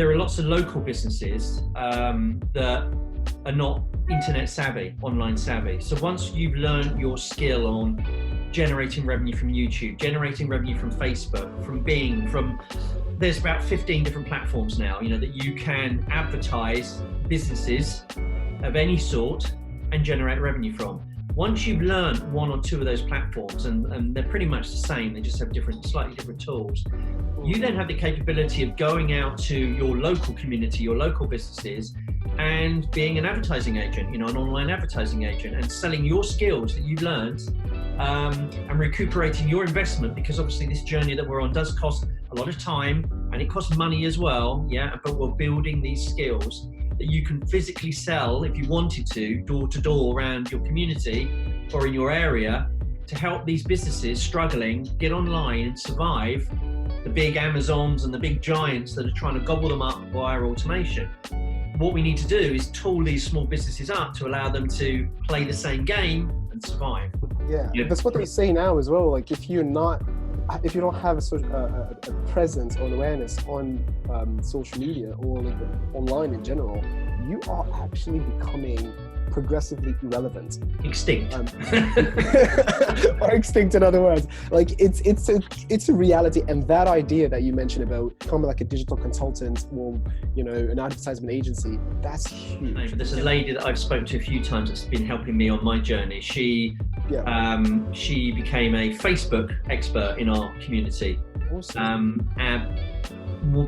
there are lots of local businesses that are not internet savvy, online savvy. So once you've learned your skill on generating revenue from YouTube, generating revenue from Facebook, from Bing, there's about 15 different platforms now, that you can advertise businesses of any sort and generate revenue from. Once you've learned one or two of those platforms, and they're pretty much the same, they just have slightly different tools, you then have the capability of going out to your local community, your local businesses, and being an advertising agent, an online advertising agent, and selling your skills that you've learned, and recuperating your investment, because obviously this journey that we're on does cost a lot of time and it costs money as well, but we're building these skills that you can physically sell if you wanted to, door to door around your community or in your area, to help these businesses struggling get online and survive the big Amazons and the big giants that are trying to gobble them up via automation. What we need to do is tool these small businesses up to allow them to play the same game and survive. Yeah. That's what they say now as well. Like if you don't have a presence or awareness on social media or like online in general, you are actually becoming progressively irrelevant. Extinct. Or extinct, in other words. Like it's a reality, and that idea that you mentioned about becoming like a digital consultant or an advertisement agency, that's huge. There's a lady that I've spoken to a few times that's been helping me on my journey. She became a Facebook expert in our community. Awesome.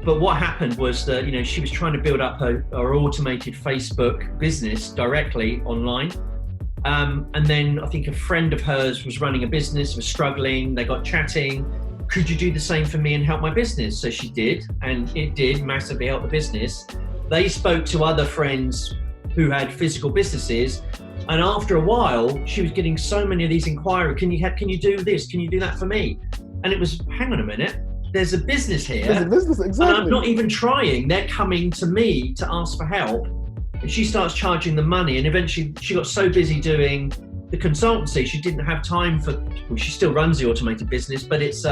But what happened was that she was trying to build up her automated Facebook business directly online, and then I think a friend of hers was running a business, was struggling. They got chatting. Could you do the same for me and help my business? So she did, and it did massively help the business. They spoke to other friends who had physical businesses, and after a while, she was getting so many of these inquiries. Can you do this? Can you do that for me? And it was, hang on a minute. There's a business here. There's a business, exactly. And I'm not even trying. They're coming to me to ask for help. And she starts charging the money. And eventually she got so busy doing the consultancy, she didn't have time she still runs the automated business, but it's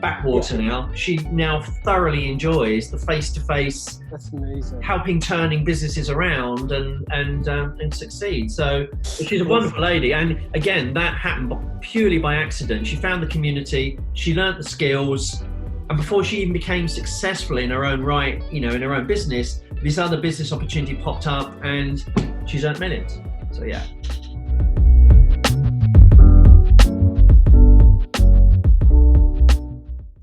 backwater now. She now thoroughly enjoys the face-to-face. That's amazing. Helping turning businesses around and succeed. So she's a wonderful lady. And again, that happened purely by accident. She found the community, she learnt the skills, and before she even became successful in her own right, in her own business, this other business opportunity popped up and she's earned millions. So yeah.